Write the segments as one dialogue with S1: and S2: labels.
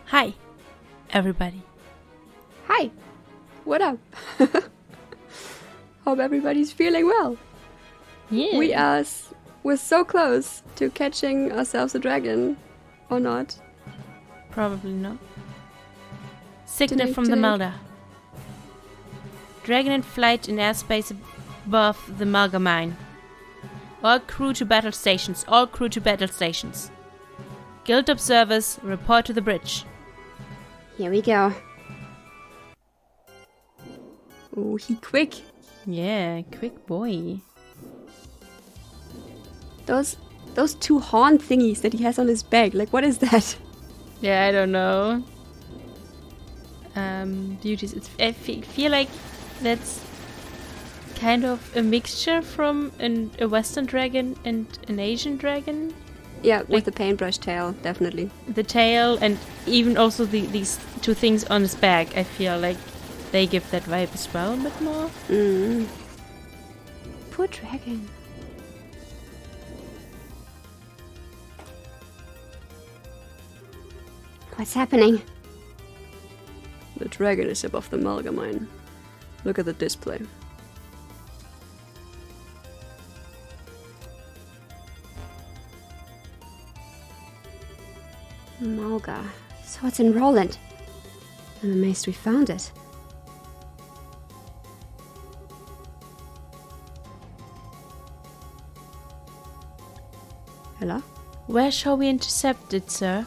S1: Hi, everybody.
S2: Hi, what up? Hope everybody's feeling well.
S1: Yeah.
S2: We're so close to catching ourselves a dragon, or not?
S1: Probably not. Signal
S2: Today-
S1: from the
S2: today-
S1: Mulder. Dragon in flight in airspace above the Mulga mine. All crew to battle stations. All crew to battle stations. Guild observers report to the bridge.
S2: Here we go. Oh, he quick.
S1: Yeah, quick boy.
S2: Those two horn thingies that he has on his back. Like, what is that?
S1: Yeah, I don't know. Duties. I feel like that's kind of a mixture from a Western dragon and an Asian dragon.
S2: Yeah, with the paintbrush tail, definitely.
S1: The tail and even also these two things on his back. I feel like they give that vibe as well a bit more.
S2: Poor dragon. What's happening?
S3: The dragon is above the Mulga mine. Look at the display.
S2: Mulga. So it's in Roland. I'm amazed we found it. Hello?
S1: Where shall we intercept it, sir?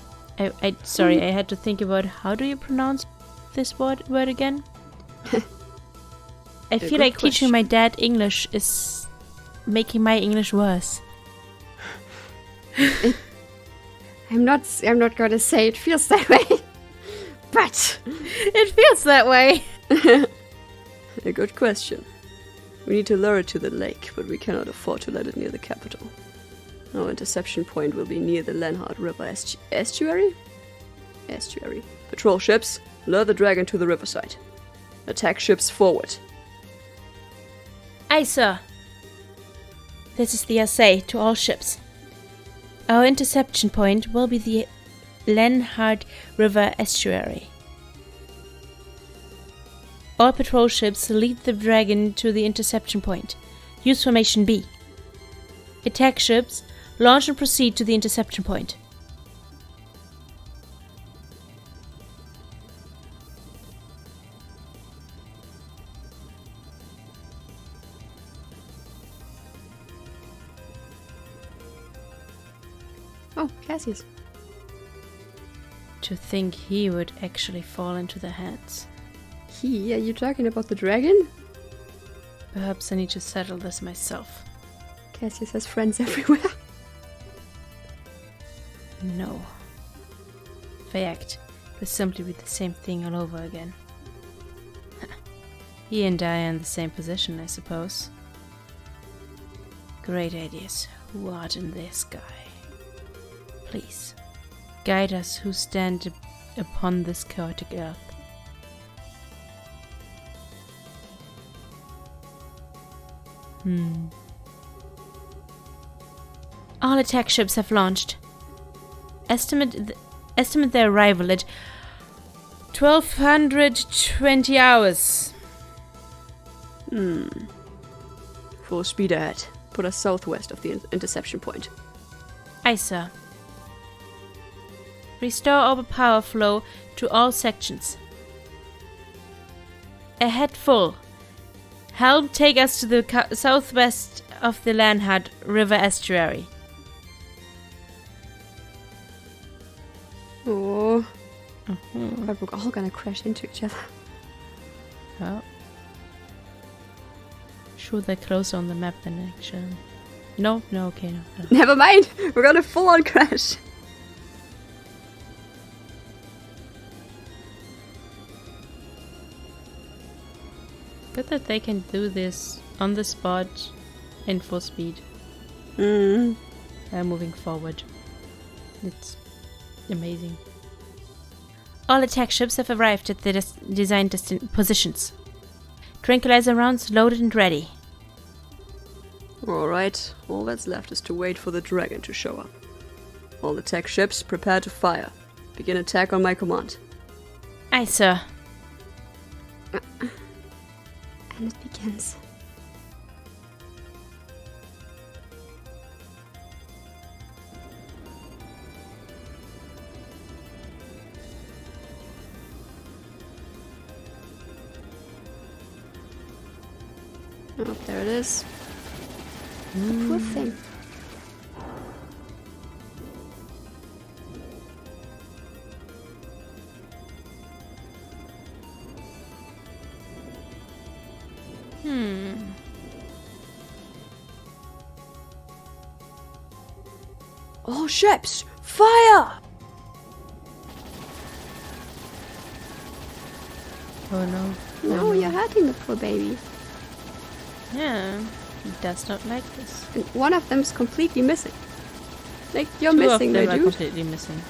S1: Sorry, I had to think about how do you pronounce this word again? I feel like teaching my dad English is making my English worse.
S2: I'm not gonna say it feels that way. But
S1: It feels that way.
S3: A good question. We need to lure it to the lake, but we cannot afford to let it near the capital. Our interception point will be near the Lenhard River estuary? Estuary. Patrol ships, lure the dragon to the riverside. Attack ships forward.
S1: Aye, sir. This is the SA to all ships. Our interception point will be the Lenhard River estuary. All patrol ships lead the dragon to the interception point. Use formation B. Attack ships, launch and proceed to the interception point.
S2: oh, Cassius.
S1: To think he would actually fall into their hands.
S2: Are you talking about the dragon?
S1: Perhaps I need to settle this myself.
S2: Cassius has friends everywhere.
S1: No. If I act, it will simply be the same thing all over again. He and I are in the same position, I suppose. Great ideas. Who art in the sky? Please, guide us who stand upon this chaotic earth. All attack ships have launched. Estimate their arrival at 1220 hours.
S3: Full speed ahead. Put us southwest of the interception point.
S1: Aye, sir. Restore orbital power flow to all sections. Ahead full. Helm take us to the southwest of the Lenhard River estuary.
S2: Oh. God, we're all gonna crash into each other.
S1: Well, sure they're closer on the map than actually. No, okay, no.
S2: Never mind. We're gonna full on crash.
S1: Good that they can do this on the spot in full speed. Moving forward. It's amazing. All attack ships have arrived at their designed positions. Tranquilizer rounds loaded and ready.
S3: Alright, all that's left is to wait for the dragon to show up. All attack ships prepare to fire. Begin attack on my command.
S1: Aye, sir.
S2: And it begins.
S3: Oh, there it is.
S2: Poor thing.
S3: All ships, fire!
S1: Oh no.
S2: No, you're hurting the poor baby.
S1: Yeah, he does not like this.
S2: And one of them's completely missing. Like, you're
S1: Two
S2: missing,
S1: of them
S2: my
S1: are
S2: dude.
S1: completely missing.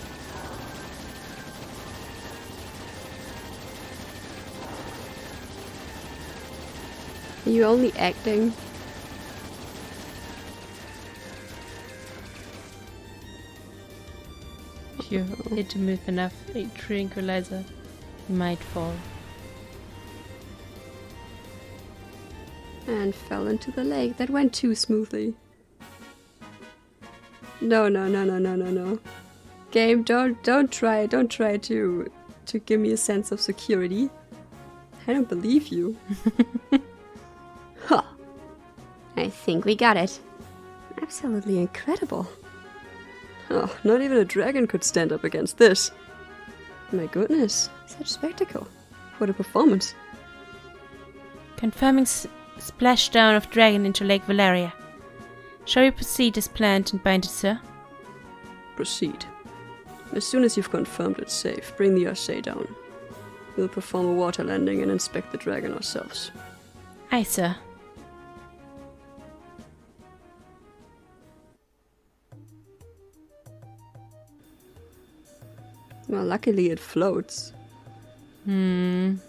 S2: Are you only acting?
S1: If you hit him with enough a tranquilizer, he might fall.
S2: And fell into the lake. That went too smoothly. No. Game, don't try to give me a sense of security. I don't believe you. Huh. I think we got it. Absolutely incredible.
S3: Oh, not even a dragon could stand up against this. My goodness, such spectacle. What a performance.
S1: Confirming splashdown of dragon into Lake Valeria. Shall we proceed as planned and bind it, sir?
S3: Proceed. As soon as you've confirmed it's safe, bring the assay down. We'll perform a water landing and inspect the dragon ourselves.
S1: Aye, sir.
S3: Well, luckily it floats.
S1: I mean,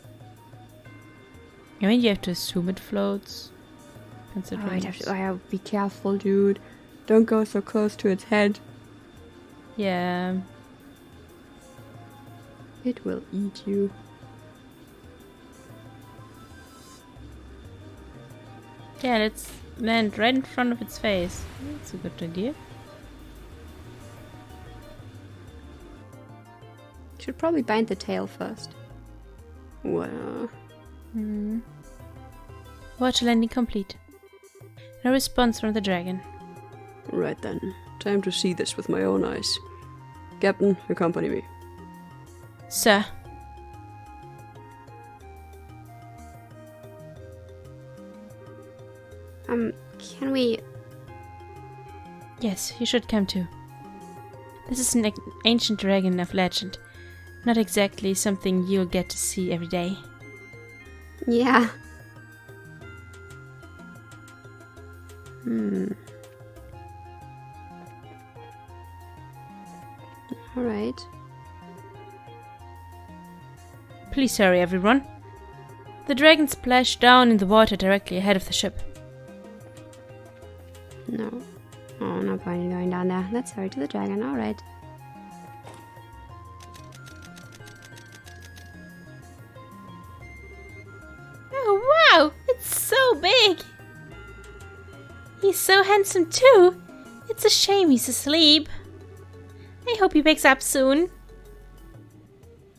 S1: you have to assume it floats. Considering
S2: be careful, dude. Don't go so close to its head.
S1: yeah.
S2: It will eat you.
S1: Yeah, let's land right in front of its face. That's a good idea.
S2: Should probably bind the tail first.
S3: Well,
S1: Water landing complete. No response from the dragon.
S3: right then. Time to see this with my own eyes. Captain, accompany me.
S1: Sir.
S2: Can we...
S1: Yes, you should come too. This is an ancient dragon of legend. Not exactly something you'll get to see every day.
S2: Yeah. Alright.
S1: Please hurry, everyone. The dragon splashed down in the water directly ahead of the ship.
S2: No. Oh, no point in going down there. Let's hurry to the dragon. Alright.
S1: Oh, wow! It's so big! He's so handsome, too! It's a shame he's asleep. I hope he wakes up soon.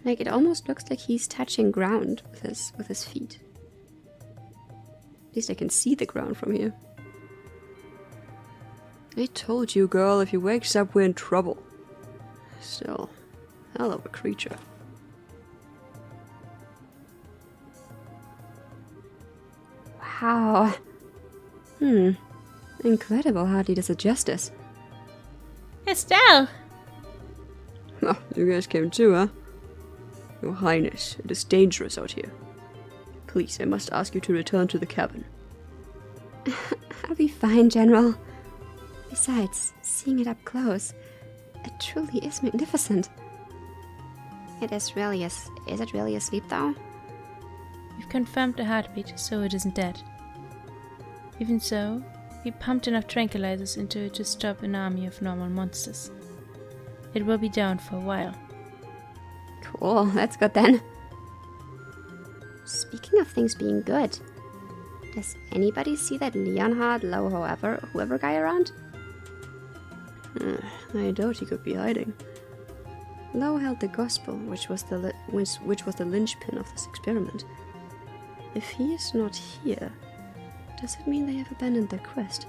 S2: Like, it almost looks like he's touching ground with his feet.
S3: At least I can see the ground from here. I told you, girl, if he wakes up, we're in trouble. Still, hell of a creature.
S2: Wow. Incredible. Hardly does it justice.
S1: Estelle!
S3: Oh, you guys came too, huh? Your Highness, it is dangerous out here. Please, I must ask you to return to the cabin.
S2: I'll be fine, General. Besides, seeing it up close, it truly is magnificent. It is really is it really asleep though?
S1: We've confirmed the heartbeat, so it isn't dead. Even so, we pumped enough tranquilizers into it to stop an army of normal monsters. It will be down for a while.
S2: Cool, that's good then. Speaking of things being good, does anybody see that Leonhard, Low, whoever guy around?
S3: I doubt he could be hiding. Low held the gospel, which was the linchpin of this experiment. If he is not here, does it mean they have abandoned their quest?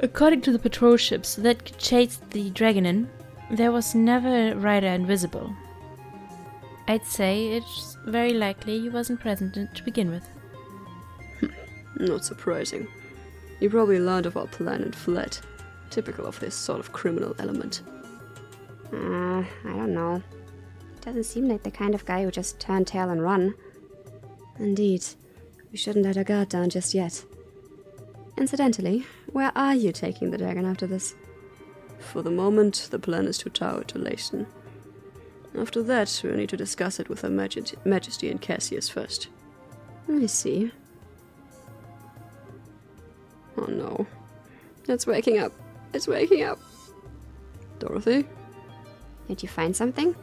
S1: According to the patrol ships that chased the dragon in, there was never a rider invisible. I'd say it's very likely he wasn't present to begin with.
S3: Not surprising. He probably learned of our plan and fled. Typical of this sort of criminal element.
S2: I don't know. Doesn't seem like the kind of guy who just turn tail and run.
S3: Indeed. We shouldn't let our guard down just yet. Incidentally, where are you taking the dragon after this? For the moment, the plan is to tow it to Leysen. After that, we'll need to discuss it with Her Majesty and Cassius first.
S2: I see.
S3: Oh no. It's waking up. It's waking up. Dorothy?
S2: Did you find something?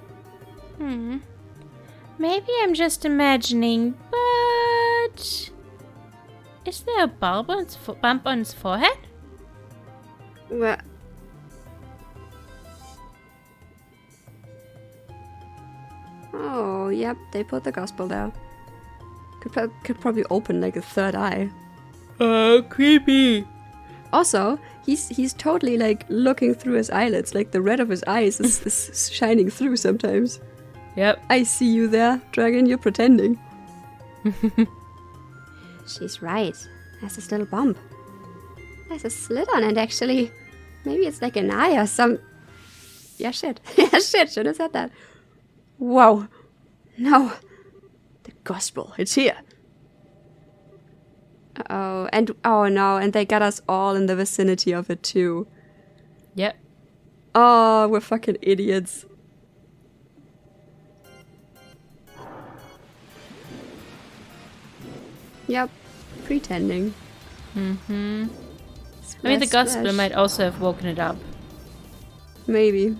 S1: Maybe I'm just imagining, but... Is there a bump on his forehead?
S2: Well,
S3: Oh, yep, they put the gospel there. Could probably open like a third eye.
S1: Oh, creepy.
S3: Also, he's totally like looking through his eyelids, like the red of his eyes is shining through sometimes.
S1: Yep.
S3: I see you there, dragon, you're pretending.
S2: she's right. There's this little bump. There's a slit on it, actually. Maybe it's like an eye or some... Yeah, shit. Yeah, shit, should have said that. Whoa. No.
S3: The gospel, it's here.
S2: Uh-oh. And, oh no, and they got us all in the vicinity of it too.
S1: Yep.
S3: Oh, we're fucking idiots. Yep, pretending.
S1: Mm-hmm. I mean, the gospel might also have woken it up.
S3: Maybe.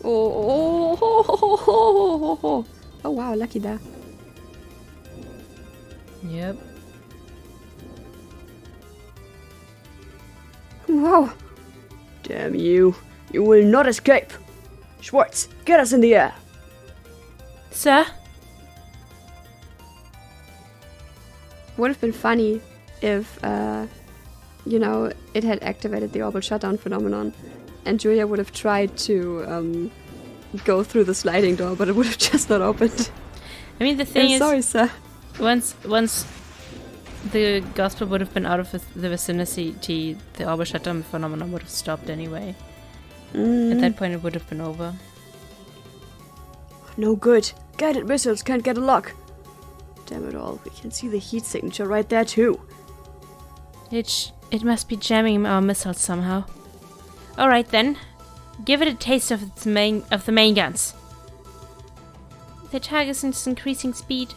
S3: Oh, wow, lucky there.
S1: Yep.
S2: Whoa.
S3: Damn you. You will not escape. Schwartz, get us in the air.
S1: Sir?
S2: Would have been funny if, it had activated the orbital shutdown phenomenon, and Julia would have tried to go through the sliding door, but it would have just not opened.
S1: I mean, the thing is...
S3: Sorry, sir.
S1: Once the gospel would have been out of the vicinity, the orbital shutdown phenomenon would have stopped anyway. At that point, it would have been over.
S3: No good. Guided missiles can't get a lock. Damn it all, we can see the heat signature right there too.
S1: It must be jamming our missiles somehow. Alright then. Give it a taste of the main guns. The target is increasing speed.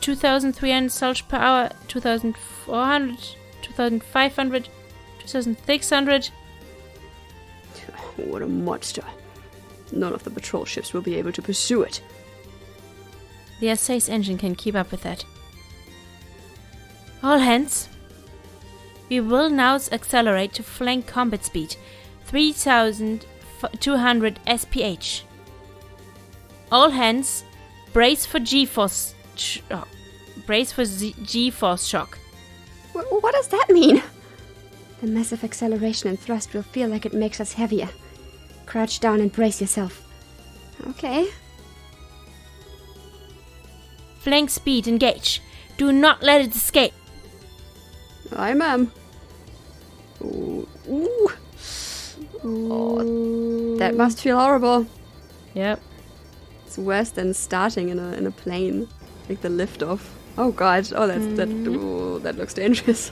S1: 2,300 salts per hour, 2,400, 2,500, 2,600.
S3: What a monster. None of the patrol ships will be able to pursue it.
S1: The S6 engine can keep up with that. All hands. We will now accelerate to flank combat speed, 3,200 SPH. All hands, brace for G-force. G-force shock.
S2: What does that mean? The massive acceleration and thrust will feel like it makes us heavier. Crouch down and brace yourself. Okay.
S1: Flank speed, engage. Do not let it escape.
S3: Aye, ma'am. Ooh. Ooh. Oh, that must feel horrible.
S1: Yep.
S3: It's worse than starting in a plane, like the lift off. Oh god. Oh, that looks dangerous.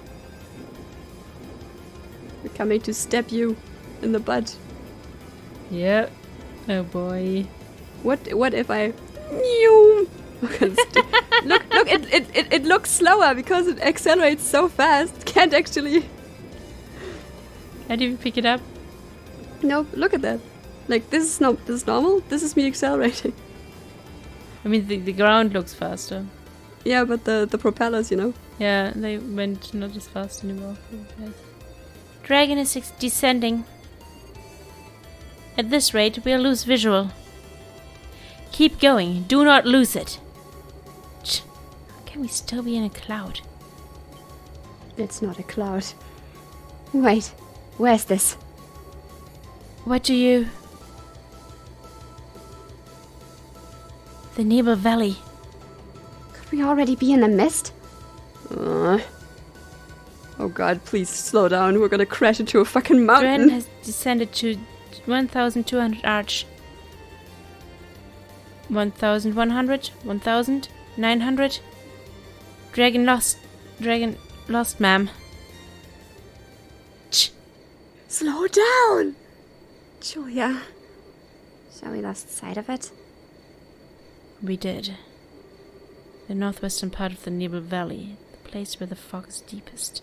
S3: We're coming to stab you in the butt.
S1: Yep. Oh boy.
S3: What if I? Look! It looks slower because it accelerates so fast. Can't actually.
S1: How do you pick it up?
S3: No, look at that. Like, this is normal? This is me accelerating.
S1: I mean, the ground looks faster.
S3: Yeah, but the propellers, you know.
S1: Yeah, they went not as fast anymore. Yes. Dragon is descending. At this rate, we'll lose visual. Keep going. Do not lose it. How can we still be in a cloud?
S2: It's not a cloud. Wait, where's this?
S1: What do you... The Nebel Valley.
S2: Could we already be in the mist?
S3: Oh god, please slow down. We're gonna crash into a fucking mountain.
S1: Dragon has descended to 1,200 arch. 1,100? 1,900? Dragon lost. Dragon lost, ma'am.
S3: Slow down!
S2: Julia. So we lost sight of it?
S1: We did. The northwestern part of the Nebel Valley, the place where the fog is deepest.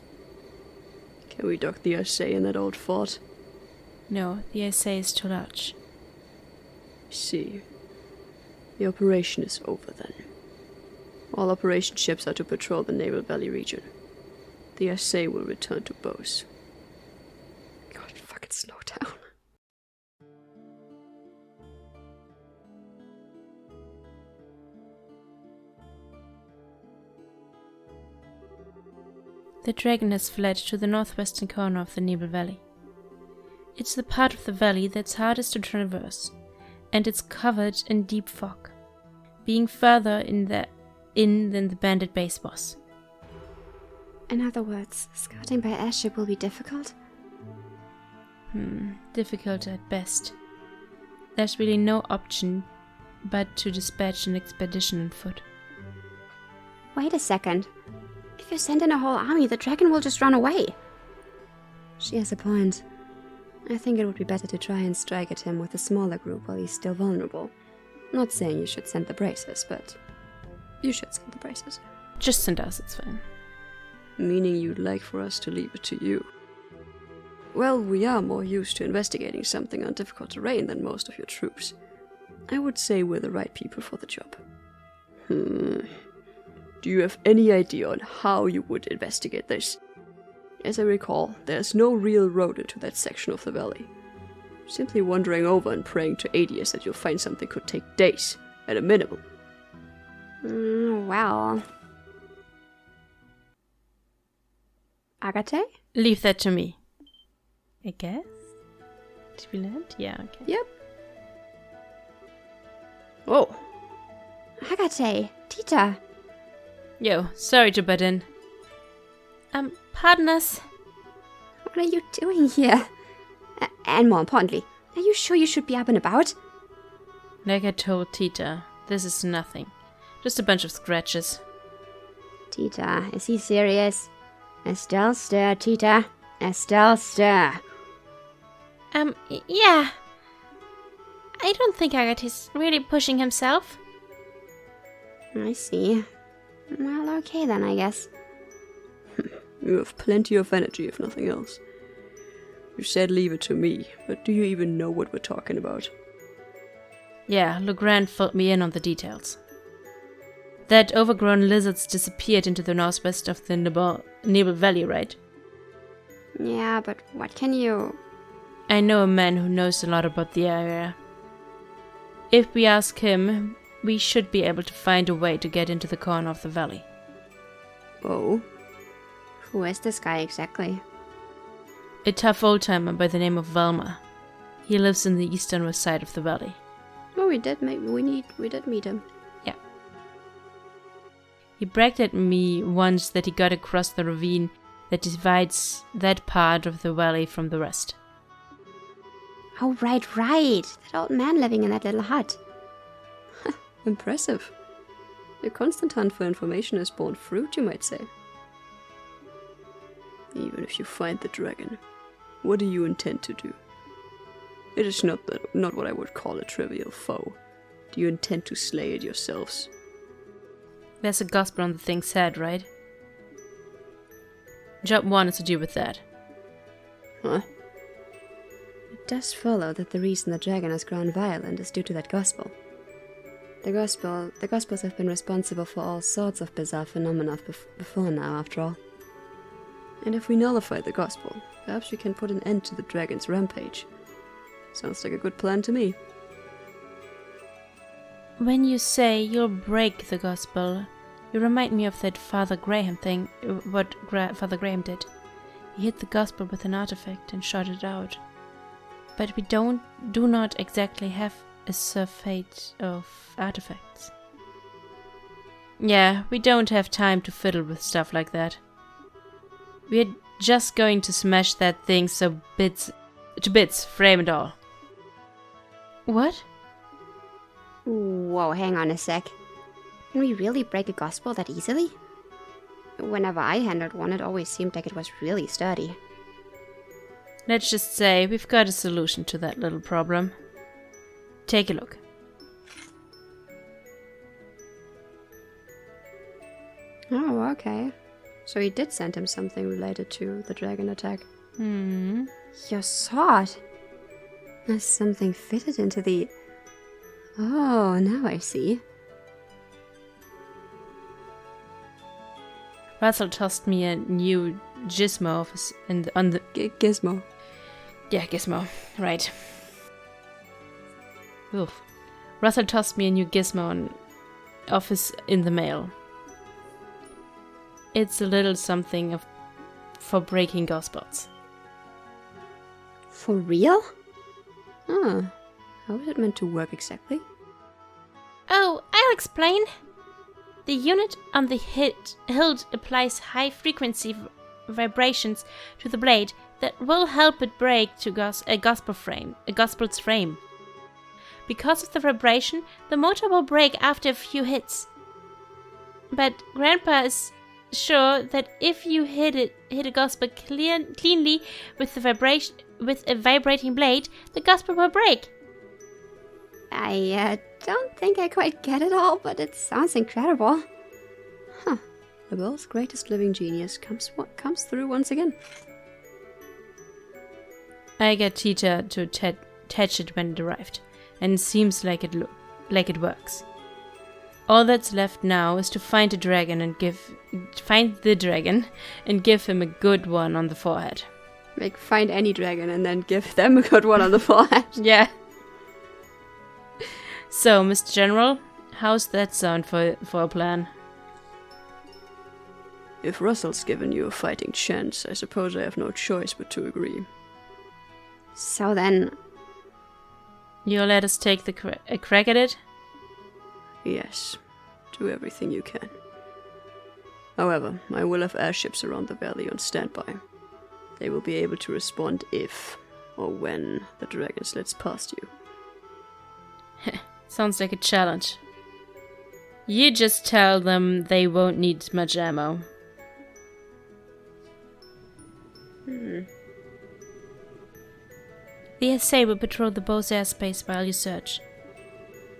S3: Can we dock the essay in that old fort?
S1: No, the essay is too large.
S3: See. The operation is over then. All operation ships are to patrol the Nebel Valley region. The essay will return to Bose. God, fucking slow down.
S1: The dragon has fled to the northwestern corner of the Nebel Valley. It's the part of the valley that's hardest to traverse, and it's covered in deep fog, being further in than the bandit base was.
S2: In other words, scouting by airship will be difficult?
S1: Difficult at best. There's really no option but to dispatch an expedition on foot.
S2: Wait a second. If you send in a whole army, the dragon will just run away. She has a point. I think it would be better to try and strike at him with a smaller group while he's still vulnerable. Not saying you should send the braces, but you should send the braces.
S1: Just send us, it's fine.
S3: Meaning you'd like for us to leave it to you. Well, we are more used to investigating something on difficult terrain than most of your troops. I would say we're the right people for the job. Do you have any idea on how you would investigate this? As I recall, there's no real road into that section of the valley. Simply wandering over and praying to Adius that you'll find something could take days, at a minimum.
S2: Well... Agate?
S1: Leave that to me. I guess? Did we land? Yeah, okay.
S3: Yep. Oh.
S2: Agate! Tita!
S1: Yo, sorry to butt in. Pardon us.
S2: What are you doing here? And more importantly, are you sure you should be up and about?
S1: Like I told Tita, this is nothing. Just a bunch of scratches.
S2: Tita, is he serious? Estelle, stir, Tita. Estelle, stir.
S1: Yeah. I don't think Agate's really pushing himself.
S2: I see. Well, okay then, I guess.
S3: You have plenty of energy, if nothing else. You said leave it to me, but do you even know what we're talking about?
S1: Yeah, Legrand filled me in on the details. That overgrown lizards disappeared into the northwest of the Nebel Valley, right?
S2: Yeah, but what can you...
S1: I know a man who knows a lot about the area. If we ask him, we should be able to find a way to get into the corner of the valley.
S3: Oh?
S2: Who is this guy exactly?
S1: A tough old-timer by the name of Velma. He lives in the easternmost side of the valley.
S3: Oh, we did meet him.
S1: Yeah. He bragged at me once that he got across the ravine that divides that part of the valley from the rest.
S2: Oh, right. That old man living in that little hut.
S3: Impressive. The constant hunt for information has borne fruit, you might say. Even if you find the dragon, what do you intend to do? It is not what I would call a trivial foe. Do you intend to slay it yourselves?
S1: There's a gospel on the thing's head, right? Job 1 is to deal with that.
S3: Huh?
S2: does follow that the reason the dragon has grown violent is due to that gospel. The Gospels have been responsible for all sorts of bizarre phenomena before now, after all.
S3: And if we nullify the Gospel, perhaps we can put an end to the dragon's rampage. Sounds like a good plan to me.
S1: When you say you'll break the gospel, you remind me of that Father Graham thing, what Father Graham did. He hit the gospel with an artifact and shot it out. But we do not exactly have a surfeit of artifacts. Yeah, we don't have time to fiddle with stuff like that. We're just going to smash that thing to bits, frame and all. What?
S2: Whoa, hang on a sec. Can we really break a gospel that easily? Whenever I handled one, it always seemed like it was really sturdy.
S1: Let's just say we've got a solution to that little problem. Take a look.
S2: Oh, okay. So he did send him something related to the dragon attack. Your sword! There's something fitted into the... Oh, now I see.
S1: Russell tossed me a new gizmo on the
S3: Gizmo.
S1: Yeah, gizmo. Right. Oof. Russell tossed me a new gizmo on office in the mail. It's a little something for breaking gospels.
S2: For real?
S3: Ah, how is it meant to work exactly?
S1: Oh, I'll explain. The unit on the hilt applies high-frequency vibrations to the blade that will help it break to a gospel's frame. Because of the vibration, the motor will break after a few hits. But Grandpa is sure that if you hit a gospel cleanly with a vibrating blade, the gospel will break.
S2: I don't think I quite get it all, but it sounds incredible.
S3: Huh. The world's greatest living genius comes through once again.
S1: I got Tita to attach it when it arrived, and it seems like it works. All that's left now is to find the dragon and give him a good one on the forehead.
S3: Find any dragon and then give them a good one on the forehead.
S1: Yeah. So, Mr. General, how's that sound for a plan?
S3: If Russell's given you a fighting chance, I suppose I have no choice but to agree.
S2: So then...
S1: You'll let us take a crack at it?
S3: Yes, do everything you can. However, I will have airships around the valley on standby. They will be able to respond if or when the dragon slits past you.
S1: Sounds like a challenge. You just tell them they won't need much ammo. The SA will patrol the Bose airspace while you search.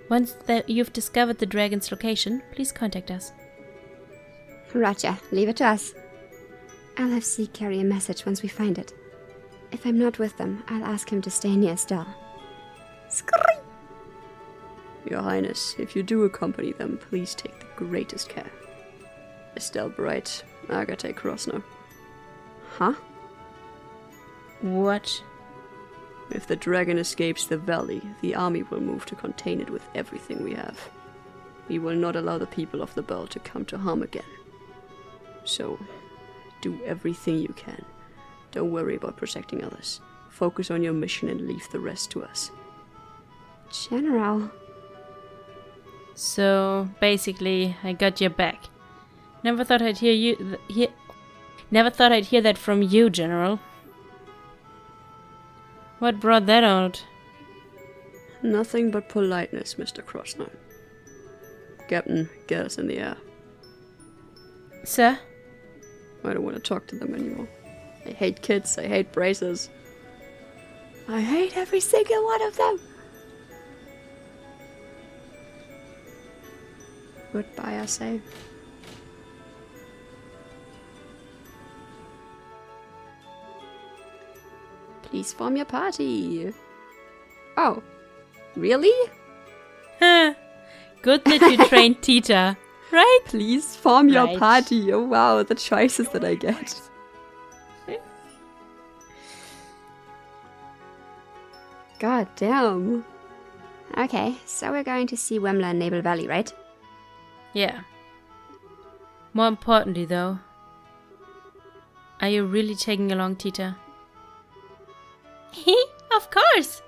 S1: Once you've discovered the dragon's location, please contact us.
S2: Roger, leave it to us. I'll have C carry a message once we find it. If I'm not with them, I'll ask him to stay near Estelle. Scream!
S3: Your Highness, if you do accompany them, please take the greatest care. Estelle Bright, Agatha Krosno.
S2: Huh?
S1: What?
S3: If the dragon escapes the valley, the army will move to contain it with everything we have. We will not allow the people of the Bell to come to harm again. So, do everything you can. Don't worry about protecting others. Focus on your mission and leave the rest to us.
S2: General...
S1: So, basically, I got your back. Never thought I'd hear that from you, General. What brought that out?
S3: Nothing but politeness, Mr. Krosno. Captain, get us in the air.
S1: Sir?
S3: I don't want to talk to them anymore. I hate kids, I hate braces. I hate every single one of them! Goodbye, I say.
S2: Please form your party. Oh, really?
S1: Good that you trained Tita, right?
S3: Please form your
S1: Right.
S3: party. Oh wow, the choices that I get. God damn.
S2: Okay, so we're going to see Wemler and Naval Valley, right?
S1: Yeah. More importantly, though, are you really taking along Tita? Of course!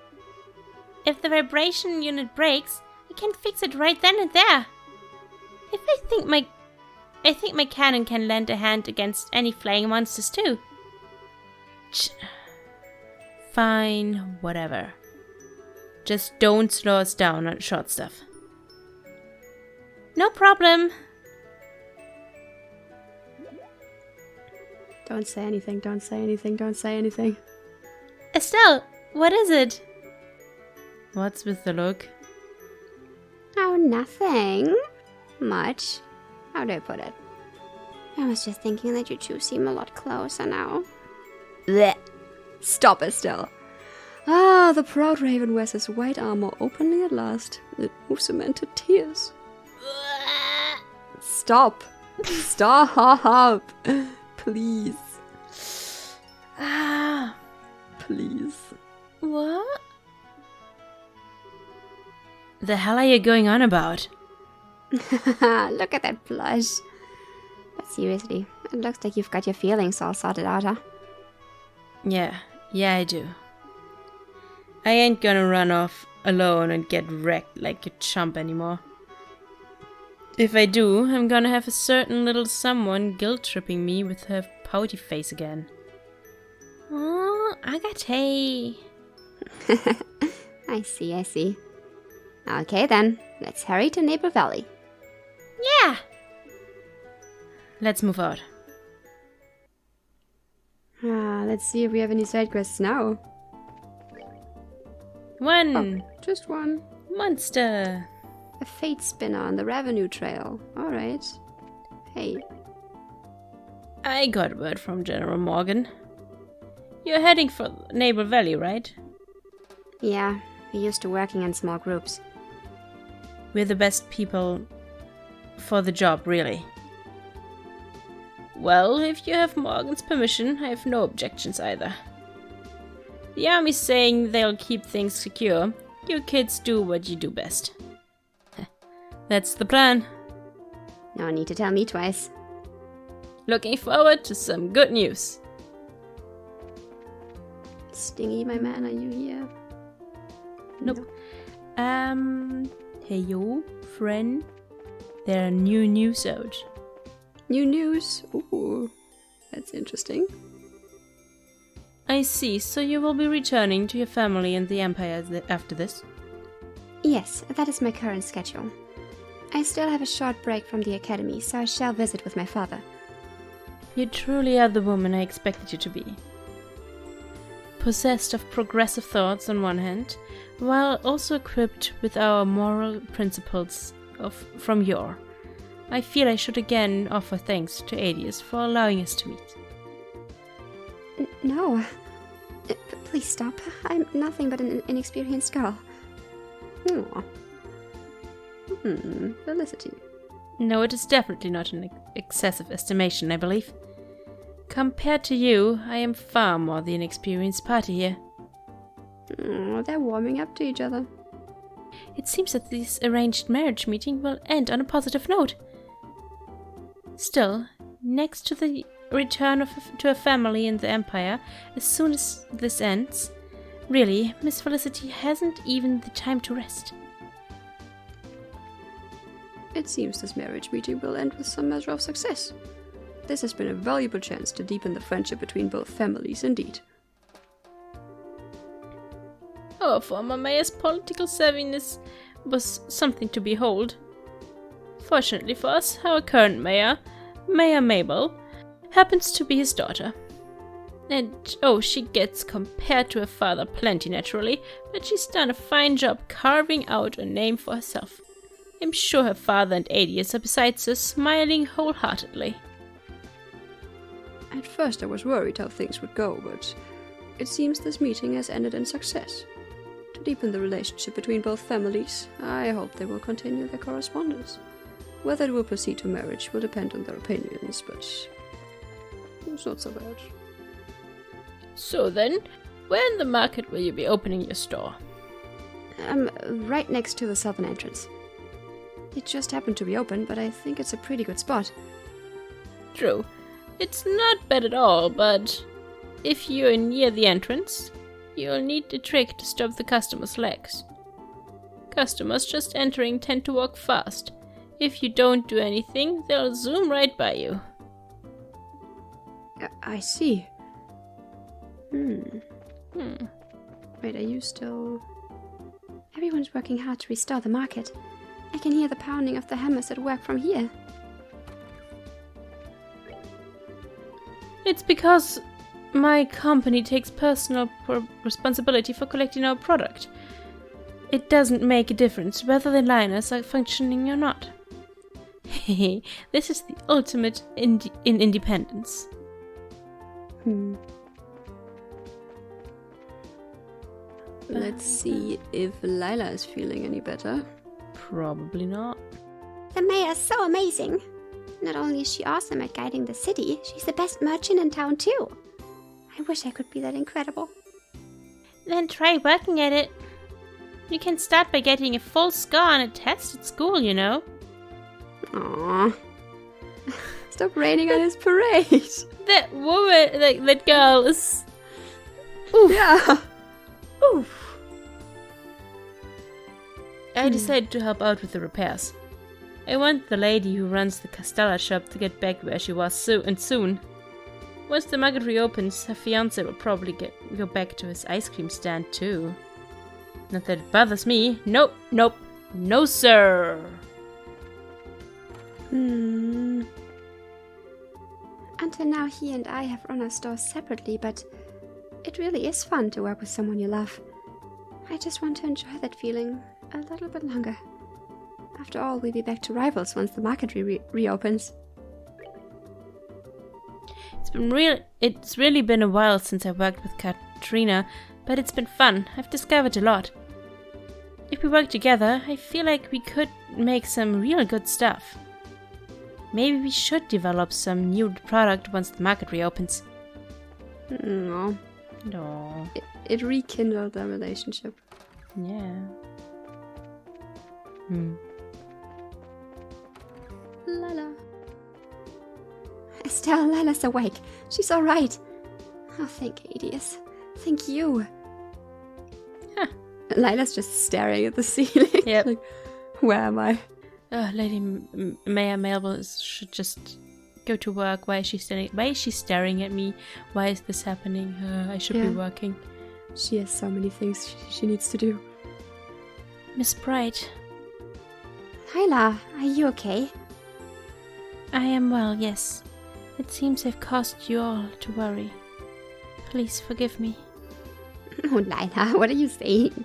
S1: If the vibration unit breaks, I can fix it right then and there. If I think my cannon can lend a hand against any flying monsters too. Fine, whatever. Just don't slow us down on short stuff. No problem.
S3: Don't say anything, don't say anything, don't say anything.
S1: Estelle, what is it? What's with the look?
S2: Oh, nothing. Much. How do I put it? I was just thinking that you two seem a lot closer now.
S3: Blech. Stop, Estelle. Ah, the proud raven wears his white armor openly at last. It moves a man to tears. Stop. Stop. Please.
S1: Ah,
S3: Please.
S1: what? The hell are you going on about?
S2: Look at that blush. But seriously, it looks like you've got your feelings all sorted out, huh?
S1: Yeah, I do. I ain't gonna run off alone and get wrecked like a chump anymore. If I do, I'm gonna have a certain little someone guilt-tripping me with her pouty face again. Oh, Agate.
S2: I see. Okay then, let's hurry to Naval Valley.
S1: Yeah! Let's move out.
S3: Let's see if we have any side quests now.
S1: One
S3: Just one.
S1: monster.
S3: A fate spinner on the revenue trail. Alright. Hey.
S1: I got word from General Morgan. You're heading for Naval Valley, right?
S2: Yeah, we're used to working in small groups.
S1: We're the best people for the job, really. Well, if you have Morgan's permission, I have no objections either. The army's saying they'll keep things secure. You kids do what you do best. That's the plan.
S2: No need to tell me twice.
S1: Looking forward to some good news.
S3: Stingy, my man, are you here?
S1: Nope. Hey yo, friend. There are new news out.
S3: New news? Ooh. That's interesting.
S1: I see, so you will be returning to your family and the Empire after this?
S2: Yes, that is my current schedule. I still have a short break from the academy, so I shall visit with my father.
S1: You truly are the woman I expected you to be. Possessed of progressive thoughts on one hand, while also equipped with our moral principles from your. I feel I should again offer thanks to Adius for allowing us to meet.
S2: No. Please stop. I'm nothing but an inexperienced girl.
S3: Aw. Felicity.
S1: No, it is definitely not an excessive estimation, I believe. Compared to you, I am far more the inexperienced party here.
S3: Oh, they're warming up to each other.
S1: It seems that this arranged marriage meeting will end on a positive note. Still, next to the return to a family in the Empire, as soon as this ends, really, Miss Felicity hasn't even the time to rest.
S3: It seems this marriage meeting will end with some measure of success. This has been a valuable chance to deepen the friendship between both families, indeed.
S1: Our former mayor's political savviness was something to behold. Fortunately for us, our current mayor, Mayor Mabel, happens to be his daughter. And oh, she gets compared to her father plenty naturally, but she's done a fine job carving out a name for herself. I'm sure her father and Adius are besides her smiling wholeheartedly.
S3: At first I was worried how things would go, but it seems this meeting has ended in success. To deepen the relationship between both families, I hope they will continue their correspondence. Whether it will proceed to marriage will depend on their opinions, but it's not so bad.
S1: So then, where in the market will you be opening your store?
S2: Right next to the southern entrance. It just happened to be open, but I think it's a pretty good spot.
S1: True. It's not bad at all, but if you're near the entrance, you'll need a trick to stop the customers' legs. Customers just entering tend to walk fast. If you don't do anything, they'll zoom right by you.
S2: I see.
S1: Hmm.
S2: Wait, are you still... Everyone's working hard to restore the market. I can hear the pounding of the hammers at work from here.
S1: It's because my company takes personal responsibility for collecting our product. It doesn't make a difference whether the liners are functioning or not. Hehe, this is the ultimate in independence.
S3: Let's see if Lila is feeling any better.
S1: Probably not.
S2: The mayor's so amazing. Not only is she awesome at guiding the city, she's the best merchant in town too. I wish I could be that incredible.
S1: Then try working at it. You can start by getting a full score on a test at school, you know.
S2: Aww.
S3: Stop raining on his parade.
S1: That woman, that girl is... Oof.
S3: Yeah.
S1: Oof. I decided to help out with the repairs. I want the lady who runs the Castella shop to get back where she was soon. Once the market reopens, her fiancé will probably go back to his ice cream stand too. Not that it bothers me. Nope, no sir.
S2: Until now, he and I have run our stores separately, but it really is fun to work with someone you love. I just want to enjoy that feeling a little bit longer. After all, we'll be back to rivals once the market reopens.
S1: It's really been a while since I worked with Katrina, but it's been fun. I've discovered a lot. If we work together, I feel like we could make some real good stuff. Maybe we should develop some new product once the market reopens.
S3: No.
S1: No.
S3: It rekindled their relationship.
S1: Yeah.
S2: Lila. Estelle, Lila's awake. She's alright. Oh, thank Hades. Thank you.
S1: Huh.
S3: Lila's just staring at the ceiling.
S1: Yep.
S3: Like, where am I?
S1: Lady Mayor Mabel should just go to work. Why is she staring at me? Why is this happening? I should be working.
S3: She has so many things she needs to do.
S1: Miss Bright.
S2: Lila, are you okay?
S1: I am well, yes. It seems I've caused you all to worry. Please forgive me.
S2: Oh, Lila, what are you saying?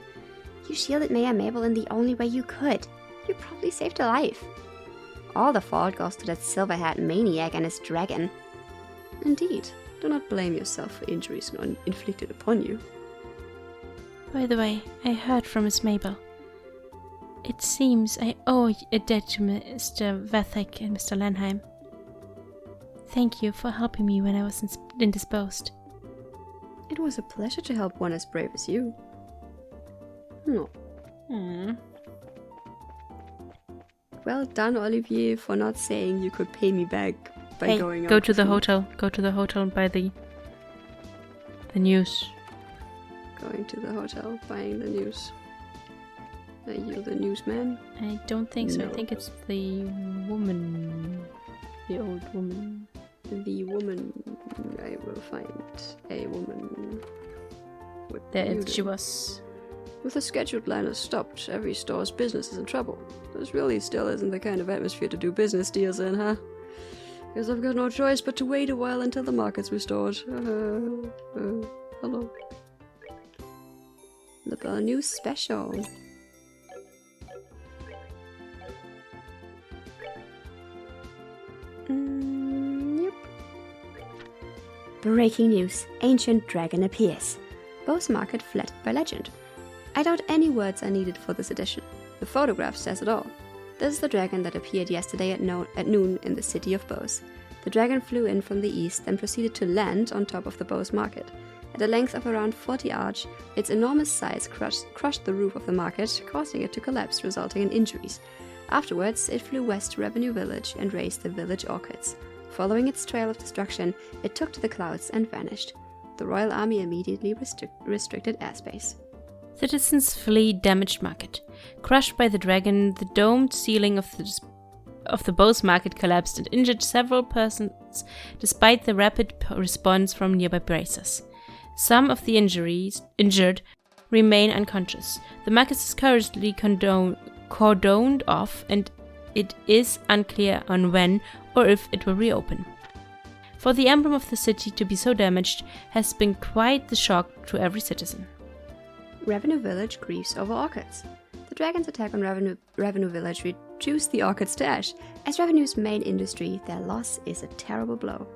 S2: You shielded Mayor Mabel in the only way you could. You probably saved her life. All the fault goes to that silver-haired maniac and his dragon.
S3: Indeed. Do not blame yourself for injuries inflicted upon you.
S1: By the way, I heard from Miss Mabel. It seems I owe a debt to Mr. Vathek and Mr. Lenheim. Thank you for helping me when I was indisposed.
S3: It was a pleasure to help one as brave as you. No. Well done, Olivier, for not saying you could pay me back by going out.
S1: Go to the hotel. Go to the hotel and buy the news.
S3: Going to the hotel, buying the news. Are you the newsman?
S1: I don't think so.
S3: No.
S1: I think it's the woman. The old woman.
S3: The woman. I will find a woman.
S1: She was.
S3: With the scheduled liners stopped, every store's business is in trouble. This really still isn't the kind of atmosphere to do business deals in, huh? Guess I've got no choice but to wait a while until the market's restored. Hello. The Bell News Special.
S2: Yep. Breaking news. Ancient dragon appears. Bose Market fled by legend. I doubt any words are needed for this edition. The photograph says it all. This is the dragon that appeared yesterday at noon in the city of Bose. The dragon flew in from the east, then proceeded to land on top of the Bose Market. At a length of around 40 arch, its enormous size crushed the roof of the market, causing it to collapse, resulting in injuries. Afterwards, it flew west to Revenue Village and razed the village orchids. Following its trail of destruction, it took to the clouds and vanished. The Royal Army immediately restricted airspace.
S1: Citizens flee damaged market. Crushed by the dragon, the domed ceiling of the Bose Market collapsed and injured several persons despite the rapid response from nearby bracers. Some of the injured remain unconscious. The market is currently cordoned off, and it is unclear on when or if it will reopen. For the emblem of the city to be so damaged has been quite the shock to every citizen.
S2: Revenue Village grieves over orchids. The dragon's attack on Revenue Village reduced the orchids to ash. As Revenue's main industry, their loss is a terrible blow.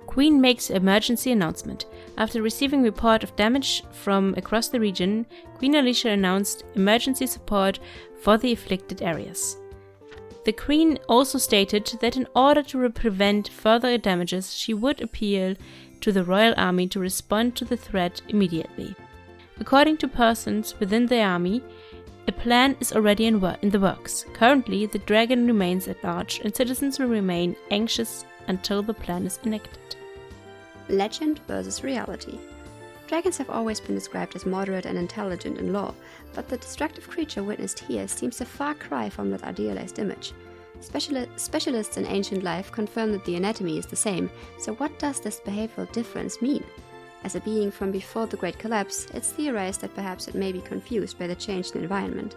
S1: Queen makes emergency announcement. After receiving report of damage from across the region, Queen Alicia announced emergency support for the afflicted areas. The Queen also stated that in order to prevent further damages, she would appeal to the Royal Army to respond to the threat immediately. According to persons within the army, a plan is already in the works. Currently, the dragon remains at large and citizens will remain anxious until the plan is enacted.
S2: Legend versus reality. Dragons have always been described as moderate and intelligent in lore, but the destructive creature witnessed here seems a far cry from that idealized image. Specialists in ancient life confirm that the anatomy is the same, so what does this behavioral difference mean? As a being from before the Great Collapse, it's theorized that perhaps it may be confused by the changed environment.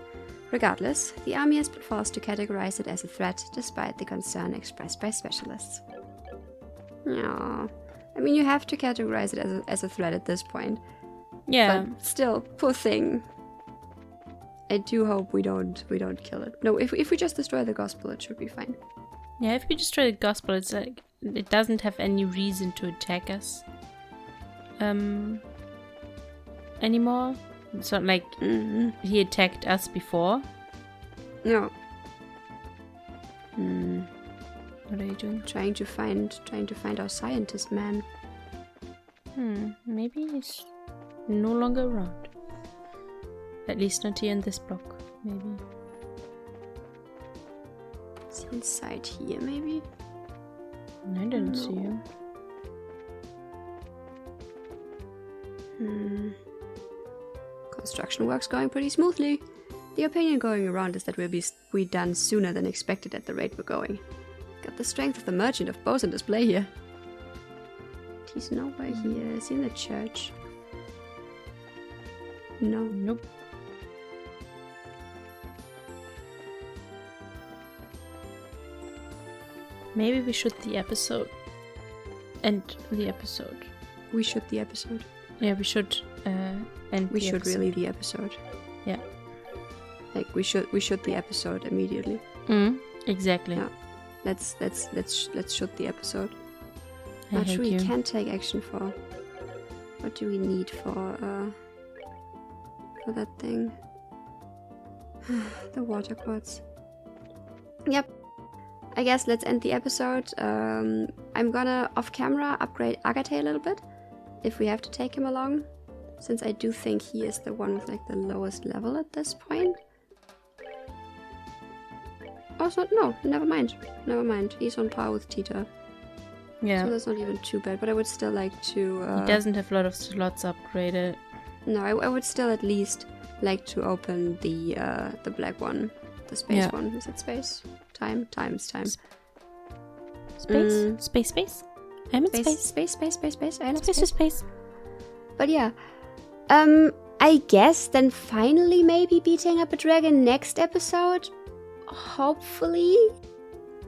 S2: Regardless, the army has been forced to categorize it as a threat despite the concern expressed by specialists. Aww. I mean, you have to categorize it as a threat at this point.
S1: Yeah.
S2: But still, poor thing. I do hope we don't kill it. No, if we just destroy the gospel, it should be fine.
S1: Yeah, if we destroy the gospel, it's like it doesn't have any reason to attack us. Anymore. It's not like he attacked us before.
S2: No.
S1: What are you doing?
S2: Trying to find our scientist man.
S1: Maybe he's no longer around. At least not here in this block, maybe.
S2: Is he inside here, maybe?
S1: I didn't see him.
S2: Construction work's going pretty smoothly. The opinion going around is that we'll be done sooner than expected at the rate we're going. Got the strength of the merchant of Bose on display here. He's nowhere here. Is he in the church? No.
S1: Nope. Maybe we should the episode. End the episode.
S2: We should the episode.
S1: Yeah, we should end
S2: We
S1: the
S2: should
S1: episode.
S2: really the episode.
S1: Yeah.
S2: Like we should the episode immediately.
S1: Exactly.
S2: Yeah. Let's shoot the episode.
S1: I hate
S2: Actually,
S1: you.
S2: we can take action for. What do we need for that thing? The water quartz. Yep. I guess let's end the episode. I'm gonna off camera upgrade Agate a little bit, if we have to take him along, since I do think he is the one with like the lowest level at this point. Also, no, never mind. He's on par with Tita.
S1: Yeah.
S2: So that's not even too bad, but I would still like to...
S1: He doesn't have a lot of slots upgraded.
S2: No, I would still at least like to open the black one. The space one. Is it space? Time? Time's time.
S1: Space? Space? I'm in space.
S2: Space. I love
S1: Space.
S2: But yeah. I guess then finally maybe beating up a dragon next episode. Hopefully.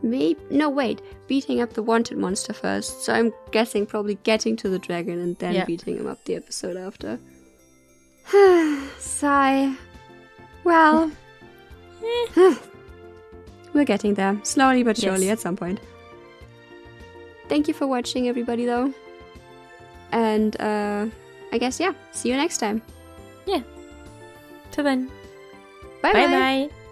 S2: Maybe. No, wait. Beating up the wanted monster first. So I'm guessing probably getting to the dragon and then beating him up the episode after. Sigh. Well. We're getting there. Slowly but surely at some point. Thank you for watching, everybody, though. And I guess, yeah. See you next time.
S1: Till then.
S2: Bye
S1: Bye bye.